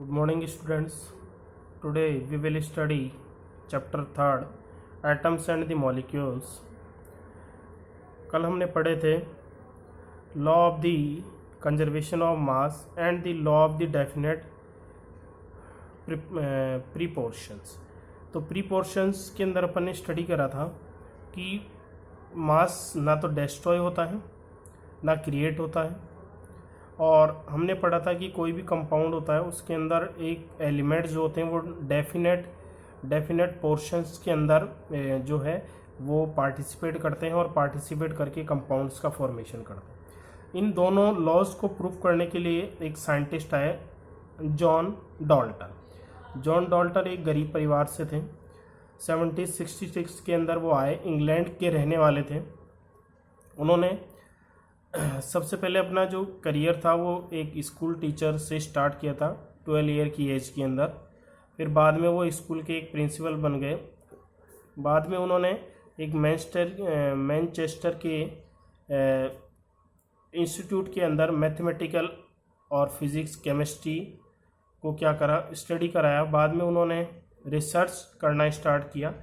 Good morning, students. Today we will study chapter 3 Atoms and the Molecules. कल हमने पढ़े थे law of the conservation of mass and the law of the definite proportions. तो proportions के अंदर अपन ने study करा था कि मास ना तो डेस्ट्रॉय होता है ना क्रिएट होता है, और हमने पढ़ा था कि कोई भी कंपाउंड होता है उसके अंदर एक एलिमेंट जो होते हैं वो डेफिनेट पोर्शंस के अंदर जो है वो पार्टिसिपेट करते हैं और पार्टिसिपेट करके कंपाउंड्स का फॉर्मेशन करते हैं। इन दोनों लॉज को प्रूव करने के लिए एक साइंटिस्ट आए, जॉन डॉल्टन एक गरीब परिवार से थे। 1766 के अंदर वो आए, इंग्लैंड के रहने वाले थे। उन्होंने सबसे पहले अपना जो करियर था वो एक स्कूल टीचर से स्टार्ट किया था 12 ईयर की एज के अंदर। फिर बाद में वो स्कूल के एक प्रिंसिपल बन गए। बाद में उन्होंने एक मैनचेस्टर के इंस्टीट्यूट के अंदर मैथमेटिकल और फिज़िक्स केमिस्ट्री को स्टडी कराया। बाद में उन्होंने रिसर्च करना स्टार्ट किया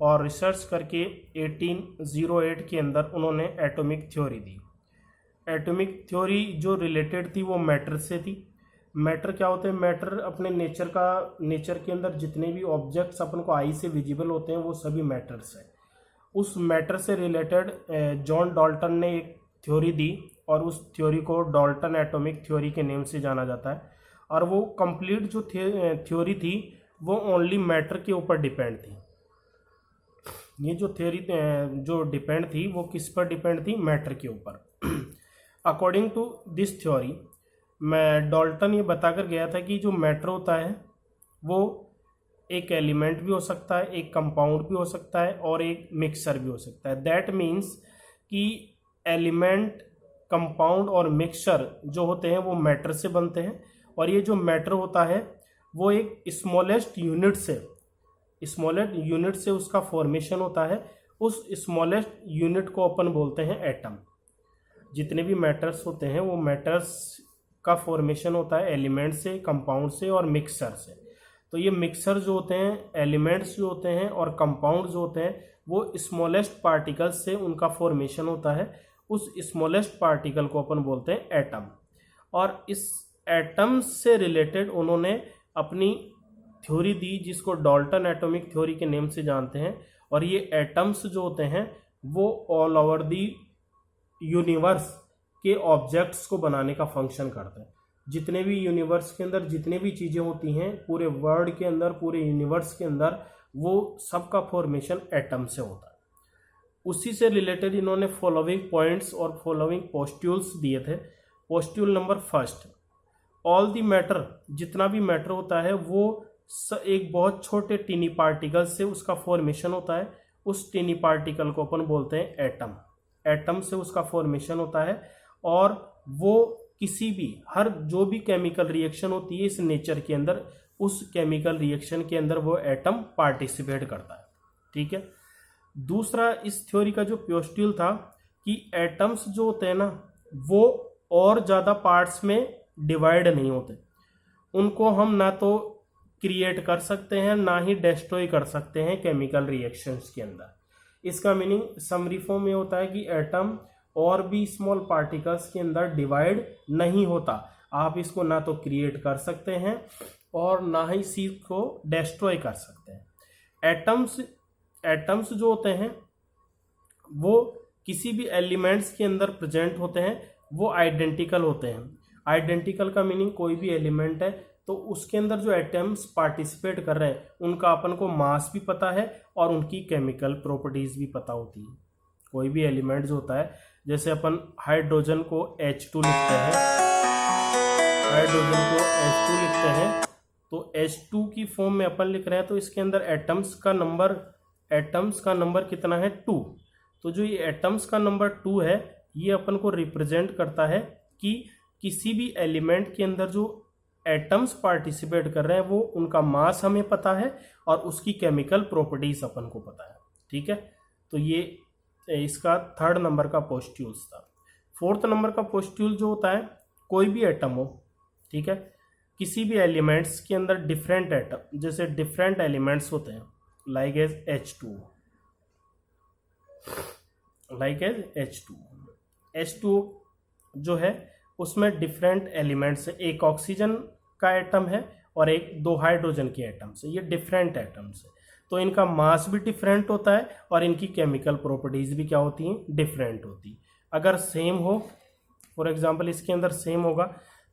और रिसर्च करके 1808 के अंदर उन्होंने एटॉमिक थ्योरी दी। एटॉमिक थ्योरी जो रिलेटेड थी वो मैटर से थी। मैटर क्या होते हैं? मैटर अपने नेचर के अंदर जितने भी ऑब्जेक्ट्स अपन को आई से विजिबल होते हैं वो सभी मैटर्स है। उस मैटर से रिलेटेड जॉन डॉल्टन ने एक थ्योरी दी और उस थ्योरी को डॉल्टन एटॉमिक थ्योरी के नेम से जाना जाता है। और वो कंप्लीट जो थ्योरी थी वो ओनली मैटर के ऊपर डिपेंड थी। ये जो थ्योरी जो डिपेंड थी वो किस पर डिपेंड थी? मैटर के ऊपर। अकॉर्डिंग टू दिस थ्योरी मैं डॉल्टन ये बताकर गया था कि जो मैटर होता है वो एक एलिमेंट भी हो सकता है, एक कंपाउंड भी हो सकता है और एक मिक्सर भी हो सकता है। दैट मीन्स कि एलिमेंट, कंपाउंड और मिक्सचर जो होते हैं वो मैटर से बनते हैं। और ये जो मैटर होता है वो एक स्मॉलेस्ट यूनिट से उसका फॉर्मेशन होता है। उस स्मॉलेस्ट यूनिट को अपन बोलते हैं एटम। जितने भी मैटर्स होते हैं वो मैटर्स का फॉर्मेशन होता है एलिमेंट से, कंपाउंड से और मिक्सचर से। तो ये मिक्सचर जो होते हैं, एलिमेंट्स जो होते हैं और कंपाउंड जो होते हैं वो स्मॉलेस्ट पार्टिकल्स से उनका फॉर्मेशन होता है। उस स्मॉलेस्ट पार्टिकल को अपन बोलते हैं एटम। और इस एटम से रिलेटेड उन्होंने अपनी थ्योरी दी जिसको डॉल्टन एटॉमिक थ्योरी के नेम से जानते हैं। और ये एटम्स जो होते हैं वो ऑल ओवर दी यूनिवर्स के ऑब्जेक्ट्स को बनाने का फंक्शन करते हैं। जितने भी यूनिवर्स के अंदर जितने भी चीज़ें होती हैं पूरे वर्ल्ड के अंदर, पूरे यूनिवर्स के अंदर, वो सबका फॉर्मेशन एटम से होता है। उसी से रिलेटेड इन्होंने फॉलोइंग पॉइंट्स और फॉलोइंग पोस्ट्यूल्स दिए थे। Postulate number first, all the matter, जितना भी मैटर होता है वो एक बहुत छोटे टीनी पार्टिकल से उसका फॉर्मेशन होता है। उस टीनी पार्टिकल को अपन बोलते हैं एटम। एटम से उसका फॉर्मेशन होता है और वो किसी भी जो भी केमिकल रिएक्शन होती है इस नेचर के अंदर, उस केमिकल रिएक्शन के अंदर वो एटम पार्टिसिपेट करता है। ठीक है। दूसरा इस थ्योरी का जो पोस्ट्यूल था कि एटम्स जो होते हैं ना वो और ज़्यादा पार्ट्स में डिवाइड नहीं होते। उनको हम ना तो क्रिएट कर सकते हैं ना ही डिस्ट्रॉय कर सकते हैं केमिकल रिएक्शंस के अंदर। इसका मीनिंग समरी फॉर्म में होता है कि एटम और भी स्मॉल पार्टिकल्स के अंदर डिवाइड नहीं होता। आप इसको ना तो क्रिएट कर सकते हैं और ना ही इसी को डिस्ट्रॉय कर सकते हैं। एटम्स जो होते हैं वो किसी भी एलिमेंट्स के अंदर प्रेजेंट होते हैं, वो आइडेंटिकल होते हैं। आइडेंटिकल का मीनिंग कोई भी एलिमेंट है तो उसके अंदर जो एटम्स पार्टिसिपेट कर रहे हैं उनका अपन को मास भी पता है और उनकी केमिकल प्रॉपर्टीज भी पता होती है। कोई भी एलिमेंट जो होता है, जैसे अपन हाइड्रोजन को H2 लिखते हैं, तो H2 की फॉर्म में अपन लिख रहे हैं तो इसके अंदर एटम्स का नंबर कितना है? 2। तो जो ये एटम्स का नंबर 2 है ये अपन को रिप्रेजेंट करता है कि किसी भी एलिमेंट के अंदर जो एटम्स पार्टिसिपेट कर रहे हैं वो उनका मास हमें पता है और उसकी केमिकल प्रॉपर्टीज अपन को पता है। ठीक है। तो ये इसका 3rd नंबर का पोस्ट्यूल्स था। 4th नंबर का पोस्ट्यूल जो होता है कोई भी एटम हो, ठीक है, किसी भी एलिमेंट्स के अंदर डिफरेंट एटम, जैसे डिफरेंट एलिमेंट्स होते हैं like as H2, like as H2 जो है उसमें डिफरेंट एलिमेंट्स है, एक ऑक्सीजन का एटम है और एक 2 हाइड्रोजन के एटम्स है, ये डिफरेंट एटम्स है। तो इनका मास भी डिफरेंट होता है और इनकी केमिकल प्रॉपर्टीज भी क्या होती हैं, डिफरेंट होती है। अगर सेम हो, फॉर एग्जांपल इसके अंदर सेम होगा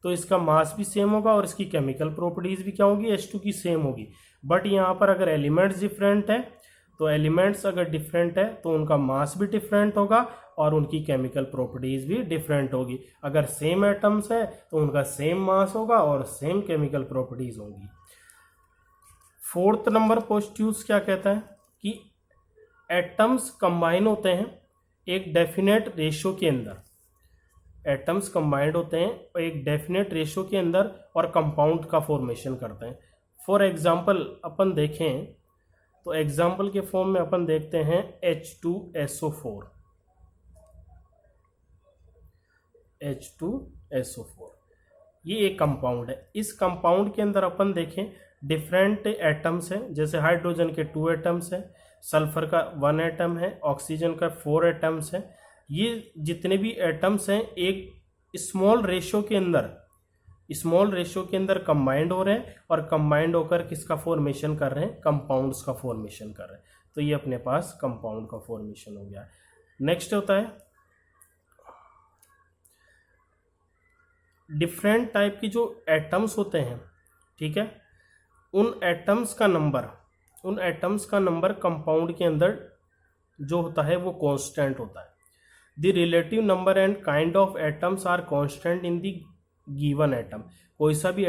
तो इसका मास भी सेम होगा और इसकी केमिकल प्रॉपर्टीज भी क्या होगी, H2 की सेम होगी। बट यहाँ पर अगर एलिमेंट्स डिफरेंट है तो एलिमेंट्स अगर डिफरेंट है तो उनका मास भी डिफरेंट होगा और उनकी केमिकल प्रॉपर्टीज भी डिफरेंट होगी। अगर सेम एटम्स है तो उनका सेम मास होगा और सेम केमिकल प्रॉपर्टीज होंगी। 4th नंबर पोस्ट्यूस क्या कहता है कि एटम्स कंबाइन होते हैं एक डेफिनेट रेशियो के अंदर, एटम्स कंबाइंड होते हैं एक डेफिनेट रेशियो के अंदर और कंपाउंड का फॉर्मेशन करते हैं। फॉर एग्जांपल अपन देखें तो एग्जाम्पल के फॉर्म में अपन देखते हैं H2SO4, ये एक कंपाउंड है। इस कंपाउंड के अंदर अपन देखें डिफरेंट एटम्स हैं, जैसे हाइड्रोजन के 2 एटम्स हैं, सल्फर का 1 एटम है, ऑक्सीजन का 4 एटम्स है। ये जितने भी एटम्स हैं एक स्मॉल रेशियो के अंदर कंबाइंड हो रहे हैं और कंबाइंड होकर किसका फॉर्मेशन कर रहे हैं, कंपाउंड्स का फॉर्मेशन कर रहे हैं। तो ये अपने पास कंपाउंड का फॉर्मेशन हो गया। नेक्स्ट होता है डिफरेंट टाइप की जो एटम्स होते हैं, ठीक है, उन एटम्स का नंबर कंपाउंड के अंदर जो होता है वो कांस्टेंट होता है। The relative number and kind of atoms are constant in the given atom. कोई सा भी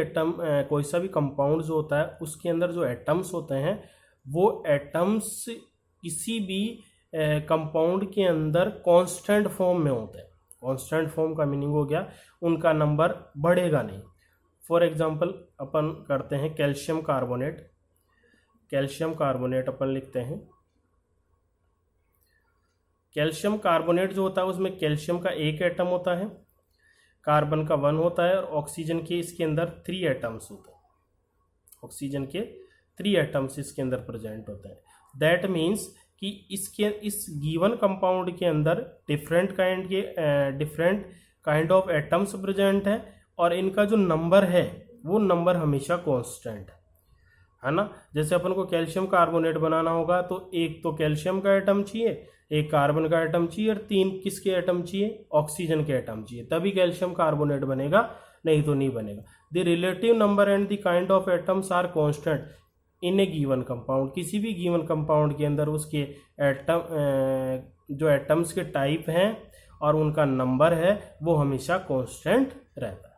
कंपाउंड जो होता है उसके अंदर जो एटम्स होते हैं वो एटम्स किसी भी कंपाउंड के अंदर कांस्टेंट फॉर्म में होते हैं। कांस्टेंट फॉर्म का मीनिंग हो गया उनका नंबर बढ़ेगा नहीं। फॉर एग्जांपल अपन करते हैं कैल्शियम कार्बोनेट अपन लिखते हैं। कैल्शियम कार्बोनेट जो होता है उसमें कैल्शियम का 1 एटम होता है, कार्बन का 1 होता है और ऑक्सीजन के इसके अंदर 3 एटम्स होते हैं। ऑक्सीजन के 3 एटम्स इसके अंदर प्रेजेंट होते हैं। दैट मीन्स कि इस गिवन कंपाउंड के अंदर different kind of atoms present है और इनका जो नंबर है वो नंबर हमेशा कांस्टेंट है ना। जैसे अपन को कैल्शियम कार्बोनेट बनाना होगा तो एक तो कैल्शियम का एटम चाहिए, एक कार्बन का एटम चाहिए और 3 किसके एटम चाहिए, ऑक्सीजन के एटम चाहिए, तभी कैल्शियम कार्बोनेट बनेगा, नहीं तो नहीं बनेगा। The relative number and the kind of atoms are constant in a given compound. किसी भी गिवन कंपाउंड के अंदर उसके जो एटम्स के टाइप हैं और उनका नंबर है वो हमेशा कांस्टेंट रहता है।